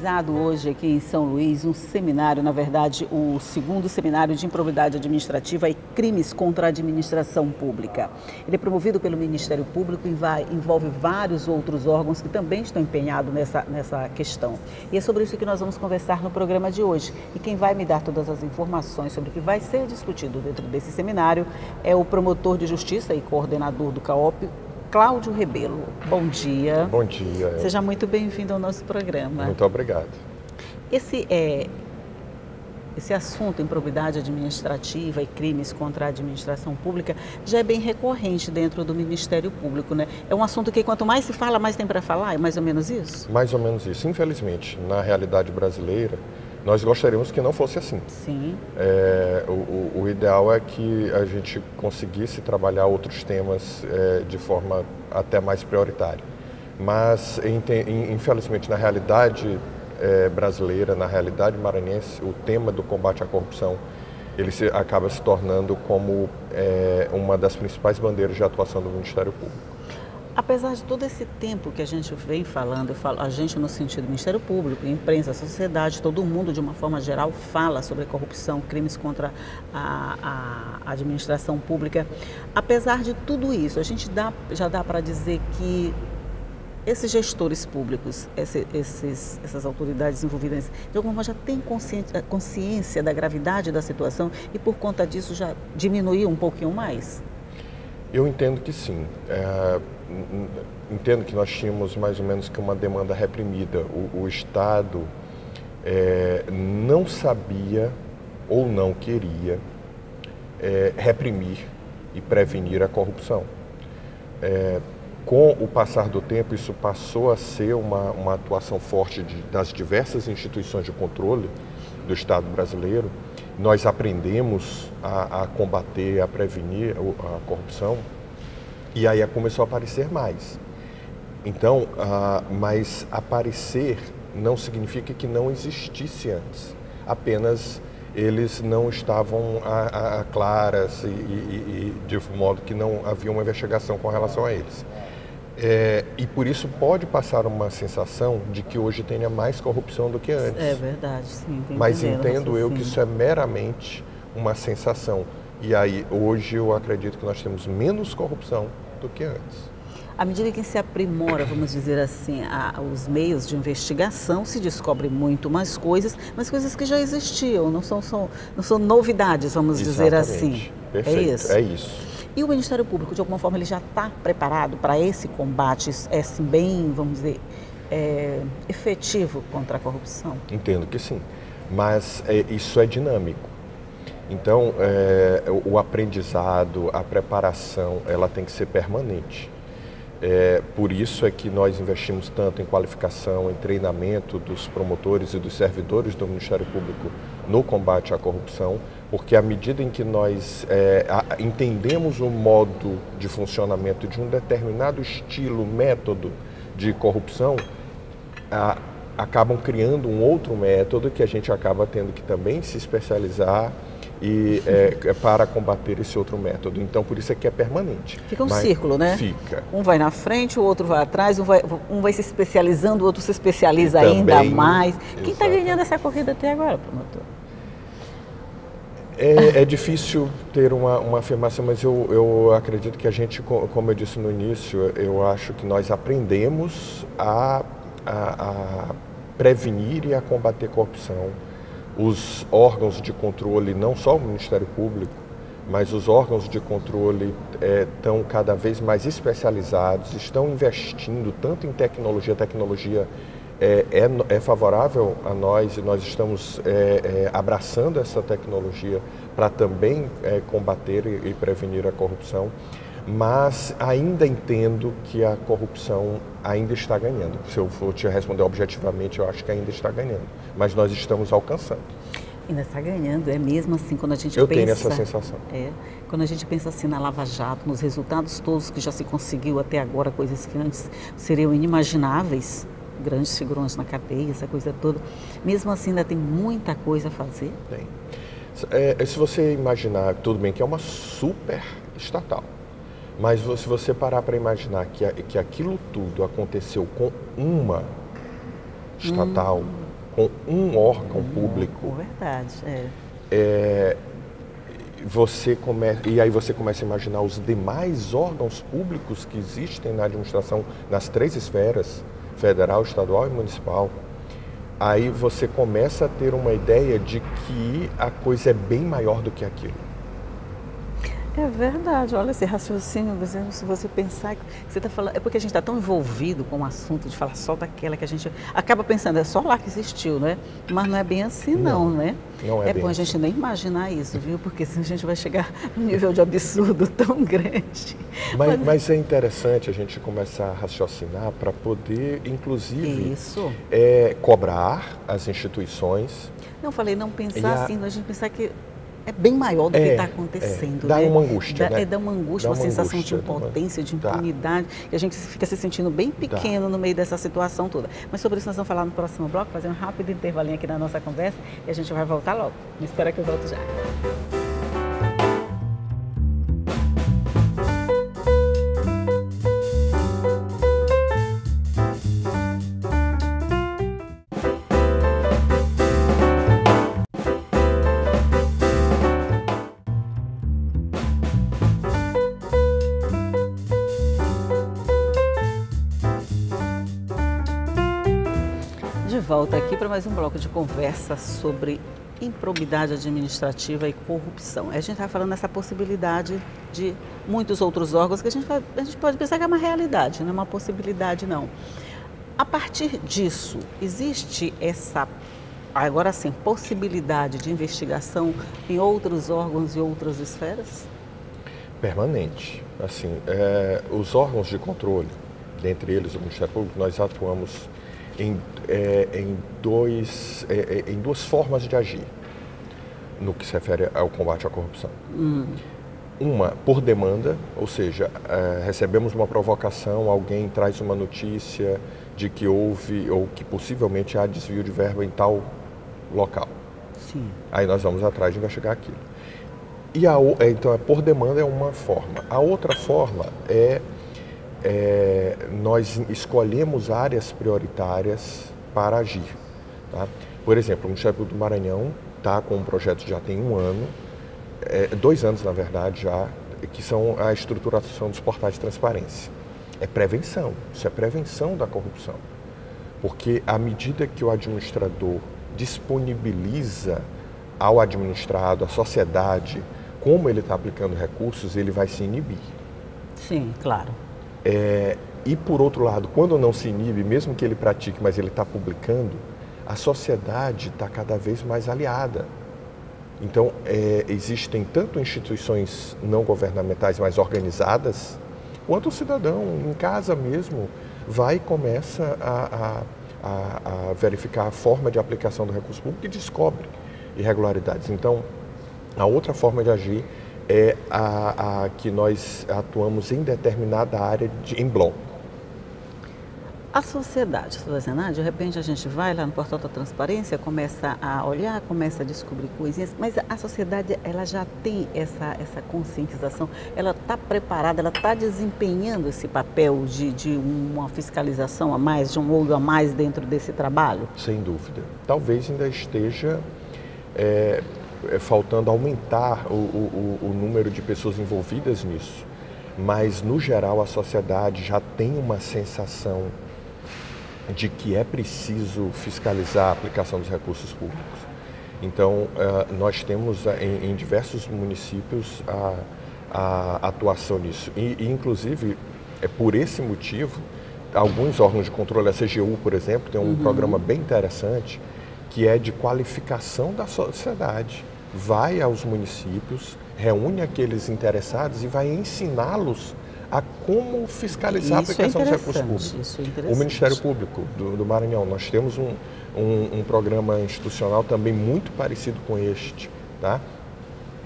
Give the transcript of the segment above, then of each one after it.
realizado hoje aqui em São Luís um seminário, na verdade, o segundo seminário de improbidade administrativa e crimes contra a administração pública. Ele é promovido pelo Ministério Público e envolve vários outros órgãos que também estão empenhados nessa questão. E é sobre isso que nós vamos conversar no programa de hoje. E quem vai me dar todas as informações sobre o que vai ser discutido dentro desse seminário é o promotor de justiça e coordenador do CAOP, Cláudio Rebelo. Bom dia. Bom dia. Seja muito bem-vindo ao nosso programa. Muito obrigado. Esse assunto, improbidade administrativa e crimes contra a administração pública, já é bem recorrente dentro do Ministério Público, né? É um assunto que quanto mais se fala, mais tem para falar, é mais ou menos isso? Mais ou menos isso. Infelizmente, na realidade brasileira, nós gostaríamos que não fosse assim. Sim. O ideal é que a gente conseguisse trabalhar outros temas de forma até mais prioritária. Mas, infelizmente, na realidade brasileira, na realidade maranhense, o tema do combate à corrupção, ele acaba se tornando como uma das principais bandeiras de atuação do Ministério Público. Apesar de todo esse tempo que a gente vem falando, a gente no sentido do Ministério Público, imprensa, sociedade, todo mundo de uma forma geral fala sobre corrupção, crimes contra a administração pública. Apesar de tudo isso, a gente já dá para dizer que esses gestores públicos, essas autoridades envolvidas, de alguma forma já têm consciência da gravidade da situação e por conta disso já diminuiu um pouquinho mais? Eu entendo que sim. Entendo que nós tínhamos mais ou menos que uma demanda reprimida. O Estado não sabia ou não queria reprimir e prevenir a corrupção. Com o passar do tempo, isso passou a ser uma atuação forte das diversas instituições de controle do Estado brasileiro. Nós aprendemos a combater, a prevenir a corrupção. E aí começou a aparecer mais. Então, mas aparecer não significa que não existisse antes. Apenas eles não estavam claras e de modo que não havia uma investigação com relação a eles. E por isso pode passar uma sensação de que hoje tenha mais corrupção do que antes. É verdade, sim. Mas entendo eu que isso é meramente uma sensação. E aí, hoje, eu acredito que nós temos menos corrupção do que antes. À medida que se aprimora, vamos dizer assim, os meios de investigação, se descobre muito mais coisas, mas coisas que já existiam, não são novidades, vamos dizer assim. Perfeito. É isso? É isso. E o Ministério Público, de alguma forma, ele já está preparado para esse combate, assim, bem, vamos dizer, efetivo contra a corrupção? Entendo que sim, mas isso é dinâmico. Então, o aprendizado, a preparação, ela tem que ser permanente. Por isso é que nós investimos tanto em qualificação, em treinamento dos promotores e dos servidores do Ministério Público no combate à corrupção, porque à medida em que nós entendemos o modo de funcionamento de um determinado estilo, método de corrupção, acabam criando um outro método que a gente acaba tendo que também se especializar para combater esse outro método. Então, por isso é que é permanente. Fica um círculo, né? Fica. Um vai na frente, o outro vai atrás, um vai se especializando, o outro se especializa ainda mais. Quem está ganhando essa corrida até agora, promotor? É difícil ter uma afirmação, mas eu acredito que a gente, como eu disse no início, eu acho que nós aprendemos a prevenir e a combater corrupção. Os órgãos de controle, não só o Ministério Público, mas os órgãos de controle estão cada vez mais especializados, estão investindo tanto em tecnologia. A tecnologia é favorável a nós e nós estamos abraçando essa tecnologia para também combater e prevenir a corrupção. Mas ainda entendo que a corrupção ainda está ganhando. Se eu for te responder objetivamente, eu acho que ainda está ganhando. Mas nós estamos alcançando. Ainda está ganhando, é mesmo assim quando a gente Eu pensa... tenho essa sensação. Quando a gente pensa assim na Lava Jato, nos resultados todos que já se conseguiu até agora, coisas que antes seriam inimagináveis, grandes figurões na cadeia, essa coisa toda. Mesmo assim ainda tem muita coisa a fazer? Tem. Se você imaginar, tudo bem que é uma super estatal, mas se você parar para imaginar que aquilo tudo aconteceu com uma estatal, com um órgão público, verdade, e aí você começa a imaginar os demais órgãos públicos que existem na administração, nas 3 esferas, federal, estadual e municipal. Aí você começa a ter uma ideia de que a coisa é bem maior do que aquilo. É verdade, olha esse raciocínio, se você pensar que você está falando, é porque a gente está tão envolvido com o assunto de falar só daquela que a gente acaba pensando, é só lá que existiu, né? Mas não é bem assim não, né? Não é bem bom a assim. gente nem imaginar isso, viu? Porque senão a gente vai chegar num nível de absurdo tão grande. Mas é interessante a gente começar a raciocinar para poder, inclusive, cobrar as instituições. Não, falei, não pensar assim, a gente pensar que é bem maior do que está acontecendo. Dá uma angústia, né? Dá uma angústia, uma sensação de impotência, de impunidade, e a gente fica se sentindo bem pequeno no meio dessa situação toda. Mas sobre isso nós vamos falar no próximo bloco, fazer um rápido intervalinho aqui na nossa conversa, e a gente vai voltar logo. Me espera que eu volto já. De volta aqui para mais um bloco de conversa sobre improbidade administrativa e corrupção. A gente está falando dessa possibilidade de muitos outros órgãos que a gente pode pensar que é uma realidade, não é uma possibilidade não. A partir disso, existe essa, agora sim, possibilidade de investigação em outros órgãos e outras esferas? Permanente. Assim, os órgãos de controle, dentre eles o Ministério Público, nós atuamos em duas formas de agir no que se refere ao combate à corrupção. Uma, por demanda, ou seja, recebemos uma provocação, alguém traz uma notícia de que houve ou que possivelmente há desvio de verba em tal local. Sim. Aí nós vamos atrás de investigar aquilo. Então, por demanda é uma forma. A outra forma nós escolhemos áreas prioritárias para agir. Tá? Por exemplo, o Ministério Público do Maranhão está com um projeto que já tem 1 ano, 2 anos na verdade já, que são a estruturação dos portais de transparência. É prevenção, isso é prevenção da corrupção. Porque à medida que o administrador disponibiliza ao administrado, à sociedade, como ele está aplicando recursos, ele vai se inibir. Sim, claro. E por outro lado, quando não se inibe, mesmo que ele pratique, mas ele está publicando, a sociedade está cada vez mais aliada. Então, existem tanto instituições não governamentais mais organizadas, quanto o cidadão, em casa mesmo, vai e começa a verificar a forma de aplicação do recurso público e descobre irregularidades. Então, a outra forma de agir é a que nós atuamos em determinada área em bloco. A sociedade, de repente a gente vai lá no portal da transparência, começa a olhar, começa a descobrir coisinhas, mas a sociedade ela já tem essa conscientização, ela está preparada, ela está desempenhando esse papel de uma fiscalização a mais, de um olho a mais dentro desse trabalho? Sem dúvida. Talvez ainda esteja faltando aumentar o número de pessoas envolvidas nisso, mas no geral a sociedade já tem uma sensação de que é preciso fiscalizar a aplicação dos recursos públicos. Então, nós temos em diversos municípios a atuação nisso. E, inclusive, por esse motivo, alguns órgãos de controle, a CGU, por exemplo, tem um programa bem interessante que é de qualificação da sociedade. Vai aos municípios, reúne aqueles interessados e vai ensiná-los a como fiscalizar a aplicação dos recursos públicos. Isso é interessante. O Ministério Público do Maranhão, nós temos um programa institucional também muito parecido com este, tá?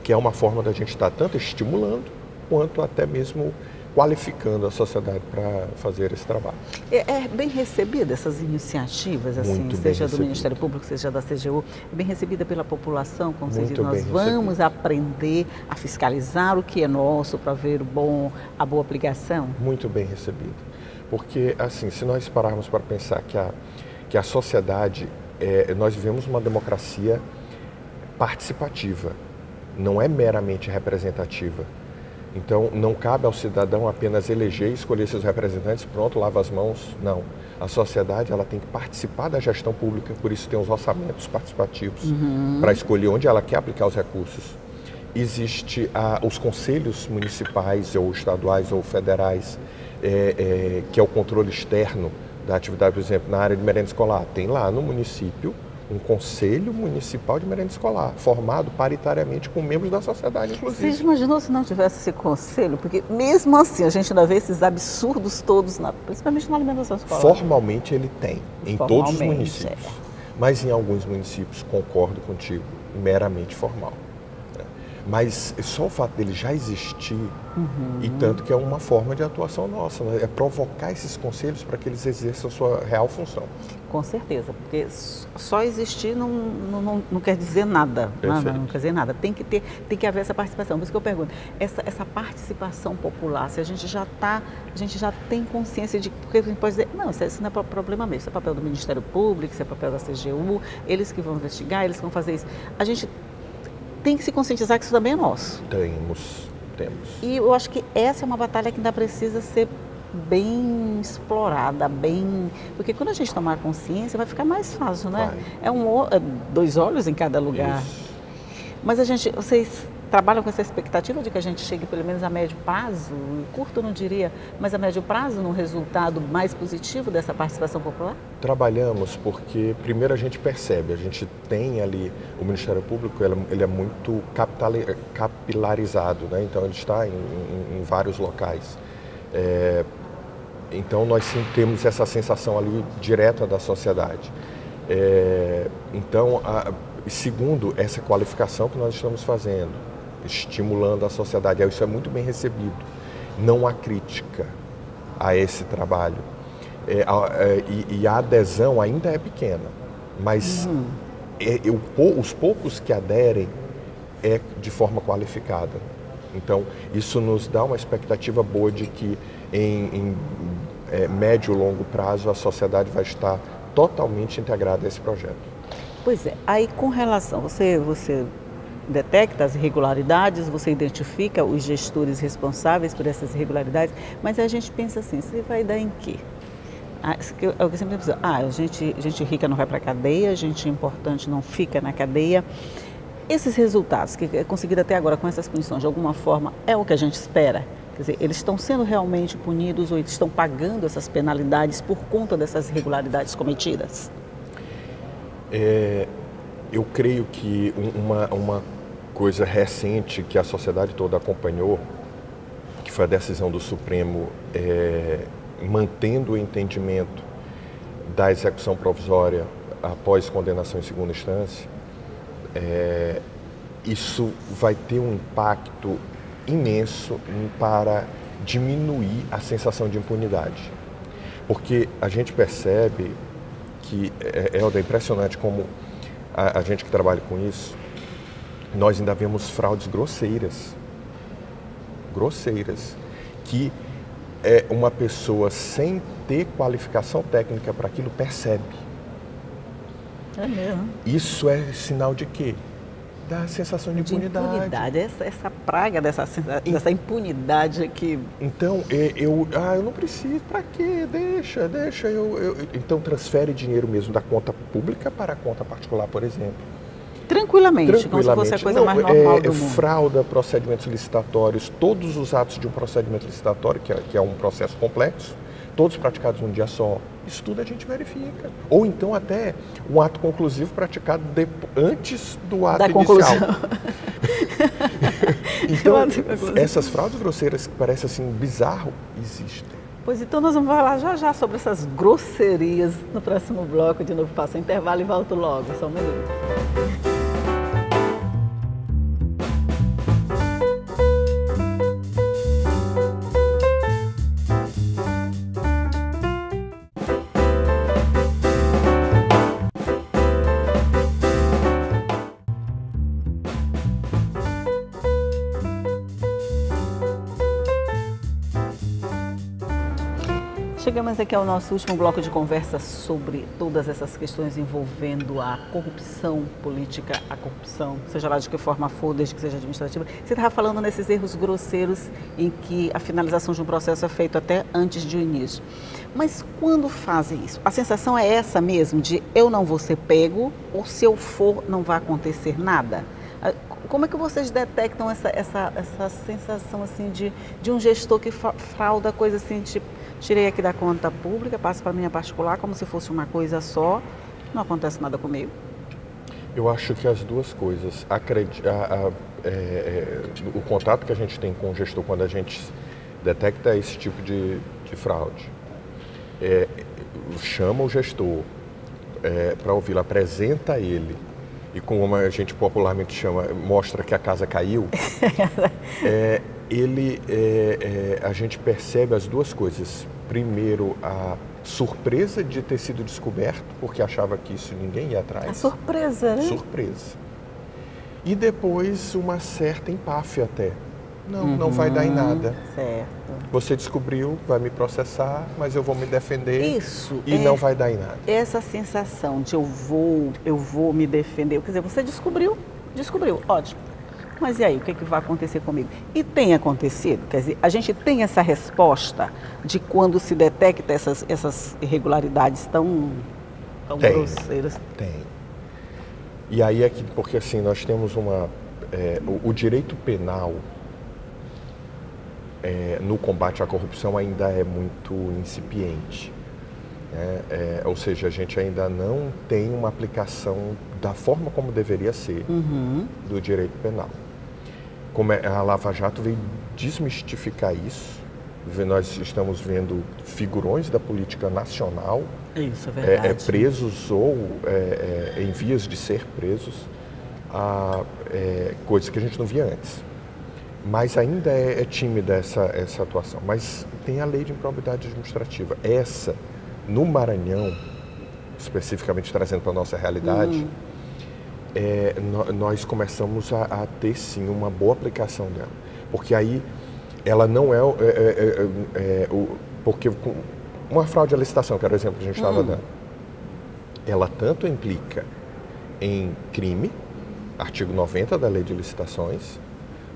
Que é uma forma da gente estar tanto estimulando, quanto até mesmo qualificando a sociedade para fazer esse trabalho. É bem recebida essas iniciativas, assim, seja do Ministério Público, seja da CGU, é bem recebida pela população, como você diz, nós vamos aprender a fiscalizar o que é nosso para ver a boa aplicação? Muito bem recebida, porque assim, se nós pararmos para pensar que a sociedade nós vivemos uma democracia participativa, não é meramente representativa. Então, não cabe ao cidadão apenas eleger e escolher seus representantes, pronto, lava as mãos. Não. A sociedade ela tem que participar da gestão pública, por isso tem os orçamentos participativos, para escolher onde ela quer aplicar os recursos. Existe os conselhos municipais, ou estaduais, ou federais, que é o controle externo da atividade, por exemplo, na área de merenda escolar. Tem lá no município um conselho municipal de merenda escolar, formado paritariamente com membros da sociedade, inclusive. Você imaginou se não tivesse esse conselho? Porque mesmo assim a gente ainda vê esses absurdos todos, principalmente na alimentação escolar. Formalmente ele tem, em todos os municípios. Mas em alguns municípios, concordo contigo, meramente formal. Mas só o fato dele já existir, e tanto que é uma forma de atuação nossa, né? É provocar esses conselhos para que eles exerçam a sua real função. Com certeza, porque só existir não quer dizer nada, não quer dizer nada. Tem que haver essa participação. Por isso que eu pergunto, essa participação popular, se a gente já tem consciência de, porque a gente pode dizer, não, isso não é problema meu, isso é papel do Ministério Público, isso é papel da CGU, eles que vão investigar, eles que vão fazer isso. A gente tem que se conscientizar que isso também é nosso. Temos. E eu acho que essa é uma batalha que ainda precisa ser bem explorada, porque quando a gente tomar consciência vai ficar mais fácil, né? É dois olhos em cada lugar. Isso. Mas vocês trabalham com essa expectativa de que a gente chegue pelo menos a médio prazo, curto não diria, mas a médio prazo num resultado mais positivo dessa participação popular? Trabalhamos porque primeiro a gente percebe, a gente tem ali, o Ministério Público ele é muito capilarizado, né? Então ele está em vários locais. Então nós sim temos essa sensação ali direta da sociedade. Então, segundo, essa qualificação que nós estamos fazendo, estimulando a sociedade, isso é muito bem recebido. Não há crítica a esse trabalho. E a adesão ainda é pequena, mas os poucos que aderem é de forma qualificada. Então, isso nos dá uma expectativa boa de que em médio e longo prazo a sociedade vai estar totalmente integrada a esse projeto. Pois é, aí com relação, você detecta as irregularidades, você identifica os gestores responsáveis por essas irregularidades, mas a gente pensa assim, você vai dar em quê? Eu sempre penso, gente rica não vai para a cadeia, gente importante não fica na cadeia. Esses resultados que é conseguido até agora com essas punições, de alguma forma, é o que a gente espera? Quer dizer, eles estão sendo realmente punidos ou eles estão pagando essas penalidades por conta dessas irregularidades cometidas? Eu creio que uma coisa recente que a sociedade toda acompanhou, que foi a decisão do Supremo mantendo o entendimento da execução provisória após condenação em segunda instância, isso vai ter um impacto imenso para diminuir a sensação de impunidade. Porque a gente percebe que, Helder, é impressionante como a gente que trabalha com isso, nós ainda vemos fraudes grosseiras, que uma pessoa sem ter qualificação técnica para aquilo percebe. É mesmo. Isso é sinal de quê? Da sensação de impunidade. Essa praga dessa impunidade aqui. Então, eu não preciso, para quê? Deixa. Então, transfere dinheiro mesmo da conta pública para a conta particular, por exemplo. Tranquilamente, como se fosse a coisa mais normal do mundo. Frauda, procedimentos licitatórios, todos os atos de um procedimento licitatório, que é um processo complexo, todos praticados num dia só, isso tudo a gente verifica. Ou então até um ato conclusivo praticado antes do ato inicial. Então, essas fraudes grosseiras que parecem assim bizarro, existem. Pois então nós vamos falar já sobre essas grosserias no próximo bloco. De novo, faço um intervalo e volto logo, só um minuto. Chegamos aqui ao nosso último bloco de conversa sobre todas essas questões envolvendo a corrupção política, a corrupção, seja lá de que forma for, desde que seja administrativa. Você estava falando nesses erros grosseiros em que a finalização de um processo é feito até antes do início. Mas quando fazem isso, a sensação é essa mesmo, de eu não vou ser pego, ou se eu for, não vai acontecer nada? Como é que vocês detectam essa sensação assim de um gestor que frauda coisa assim, tipo, tirei aqui da conta pública, passo para a minha particular como se fosse uma coisa só, não acontece nada comigo? Eu acho que as duas coisas. O contato que a gente tem com o gestor quando a gente detecta esse tipo de fraude, chama o gestor para ouvi-lo, apresenta ele, e como a gente popularmente chama, mostra que a casa caiu, a gente percebe as duas coisas. Primeiro, a surpresa de ter sido descoberto, porque achava que isso ninguém ia atrás. A surpresa, né? Surpresa. E depois uma certa empáfia até. Não vai dar em nada. Certo. Você descobriu, vai me processar, mas eu vou me defender. Isso. E não vai dar em nada. Essa sensação de eu vou me defender. Quer dizer, você descobriu, ótimo. Mas e aí, o que vai acontecer comigo? E tem acontecido, quer dizer, a gente tem essa resposta de quando se detecta essas irregularidades tão grosseiras? Tem. E aí porque assim, nós temos o direito penal no combate à corrupção ainda é muito incipiente. Ou seja, a gente ainda não tem uma aplicação da forma como deveria ser do direito penal. Como a Lava Jato veio desmistificar isso, nós estamos vendo figurões da política nacional isso, é verdade. Presos ou em vias de ser presos, coisas que a gente não via antes. Mas ainda é tímida essa atuação. Mas tem a lei de improbidade administrativa. Essa, no Maranhão, especificamente trazendo para a nossa realidade, nós começamos a ter sim uma boa aplicação dela. Porque aí ela não porque uma fraude à licitação, que era o exemplo que a gente estava dando, ela tanto implica em crime, artigo 90 da Lei de Licitações,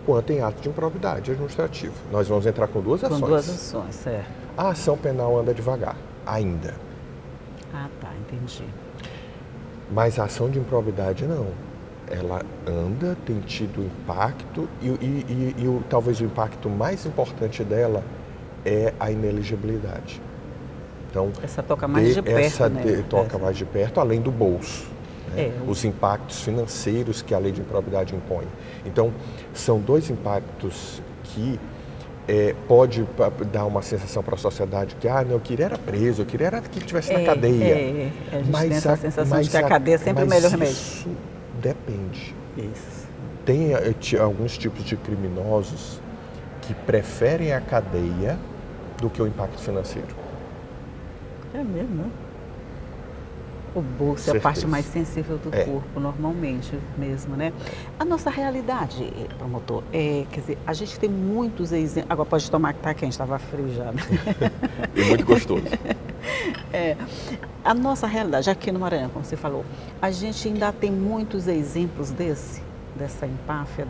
quanto em ato de improbidade administrativa. Nós vamos entrar com duas ações. Com duas ações, certo. A ação penal anda devagar, ainda. Ah, tá, entendi. Mas a ação de improbidade não. Ela anda, tem tido impacto e talvez o impacto mais importante dela é a ineligibilidade. Então, essa toca mais de perto, né? Toca mais de perto, além do bolso. Os impactos financeiros que a lei de improbidade impõe. Então, são dois impactos que pode dar uma sensação para a sociedade que, eu queria era preso, eu queria era que estivesse na cadeia. A gente tem essa sensação de que a cadeia é sempre o melhor remédio. Isso depende. Isso. Tem alguns tipos de criminosos que preferem a cadeia do que o impacto financeiro. É mesmo, né? O bolso é a parte mais sensível do corpo, normalmente mesmo, né? A nossa realidade, promotor, quer dizer, a gente tem muitos exemplos. Agora pode tomar que tá quente, estava frio já, né? E muito gostoso. A nossa realidade aqui no Maranhão, como você falou, a gente ainda tem muitos exemplos dessa empáfia,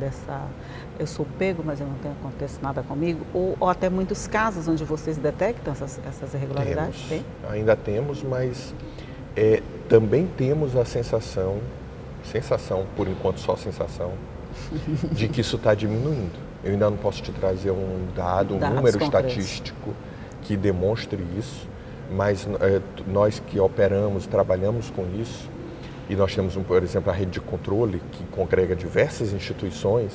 eu sou pego, mas eu não tenho, acontece nada comigo, ou até muitos casos onde vocês detectam essas irregularidades? Ainda temos, mas também temos a sensação, por enquanto só sensação, de que isso está diminuindo. Eu ainda não posso te trazer um número estatístico que demonstre isso, mas nós que operamos, trabalhamos com isso, e nós temos, por exemplo, a rede de controle, que congrega diversas instituições,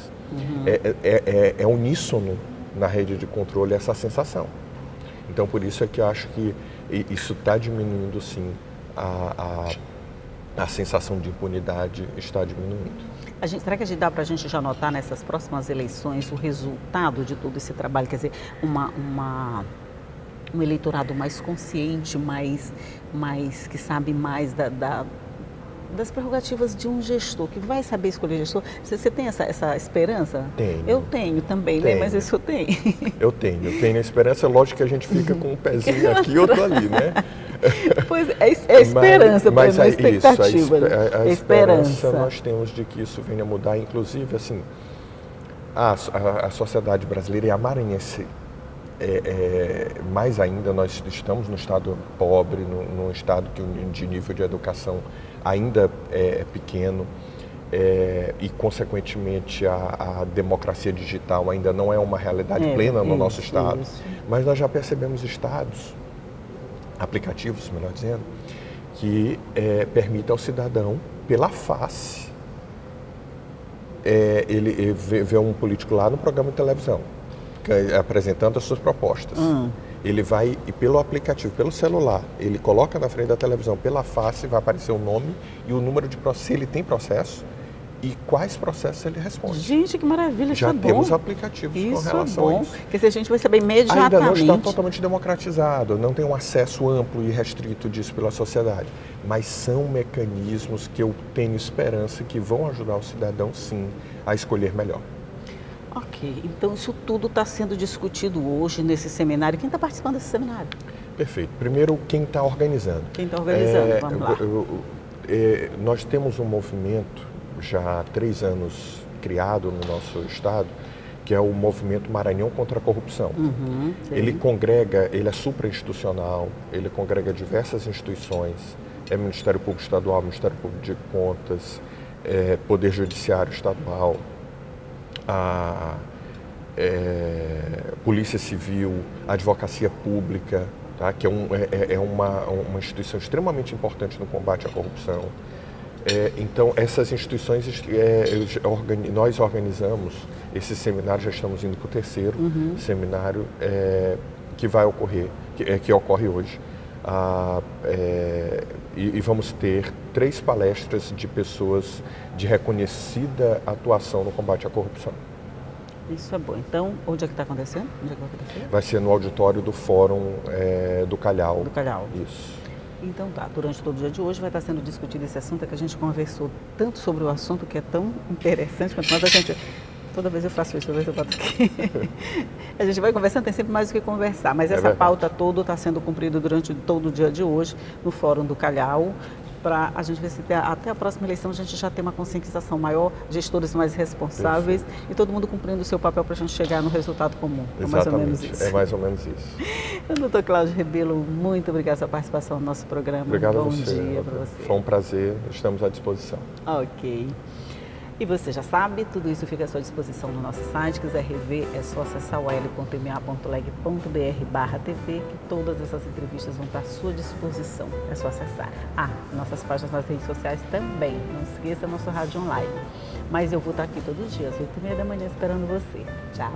é uníssono na rede de controle essa sensação. Então, por isso é que eu acho que isso está diminuindo, sim, a sensação de impunidade está diminuindo. Será que dá para a gente já notar nessas próximas eleições o resultado de todo esse trabalho? Quer dizer, um eleitorado mais consciente, mais que sabe mais das prerrogativas de um gestor, que vai saber escolher gestor. Você tem essa esperança? Tenho. Eu tenho também, né? Mas isso tem. Eu tenho a esperança. Lógico que a gente fica com um pezinho aqui e outro ali, né? Pois é esperança, mas não é expectativa. A esperança nós temos de que isso venha a mudar. Inclusive, assim, a sociedade brasileira e a maranhense, mais ainda, nós estamos num estado pobre, num estado de nível de educação ainda é pequeno, e, consequentemente, a democracia digital ainda não é uma realidade plena no nosso estado. Mas nós já percebemos estados, aplicativos, melhor dizendo, que permitem ao cidadão, pela face, ele vê um político lá no programa de televisão, apresentando as suas propostas. Ele vai, e pelo aplicativo, pelo celular, ele coloca na frente da televisão, pela face, vai aparecer o nome e o número de processos, se ele tem processo e quais processos ele responde. Gente, que maravilha, já isso é bom. Temos aplicativos com relação a isso. Quer dizer, a gente vai saber imediatamente. Ainda não está totalmente democratizado, não tem um acesso amplo e restrito disso pela sociedade, mas são mecanismos que eu tenho esperança que vão ajudar o cidadão, sim, a escolher melhor. Ok, então isso tudo está sendo discutido hoje nesse seminário. Quem está participando desse seminário? Perfeito. Primeiro, quem está organizando. Quem está organizando, vamos lá. Nós temos um movimento já há 3 anos criado no nosso estado, que é o Movimento Maranhão contra a Corrupção. Ele congrega, ele é suprainstitucional, ele congrega diversas instituições, Ministério Público Estadual, Ministério Público de Contas, Poder Judiciário Estadual, a Polícia Civil, a Advocacia Pública, tá? Que é uma instituição extremamente importante no combate à corrupção. Então, essas instituições, nós organizamos esse seminário, já estamos indo para o 3º seminário que vai ocorrer, que ocorre hoje. E vamos ter 3 palestras de pessoas de reconhecida atuação no combate à corrupção. Isso é bom. Então, onde é que está acontecendo? Onde é que vai acontecer? Vai ser no auditório do Fórum do Calhau. Do Calhau. Isso. Então tá, durante todo o dia de hoje vai estar sendo discutido esse assunto, que a gente conversou tanto sobre o assunto, que é tão interessante, quanto mais a gente... Toda vez eu faço isso, toda vez eu boto aqui. A gente vai conversando, tem sempre mais o que conversar, mas essa pauta toda está sendo cumprida durante todo o dia de hoje no Fórum do Calhau, para a gente ver se até a próxima eleição a gente já tem uma conscientização maior, gestores mais responsáveis e todo mundo cumprindo o seu papel para a gente chegar no resultado comum. Exatamente, é mais ou menos isso. É mais ou menos isso. Doutor Cláudio Rebelo, muito obrigada pela sua participação no nosso programa. Obrigado Bom a você. dia para você. Foi um prazer, estamos à disposição. Ok. E você já sabe, tudo isso fica à sua disposição no nosso site. Quiser rever, é só acessar o al.ma.leg.br/tv, que todas essas entrevistas vão estar à sua disposição. É só acessar. Nossas páginas nas redes sociais também. Não esqueça nosso rádio online. Mas eu vou estar aqui todo dia, às 8h30 da manhã, esperando você. Tchau.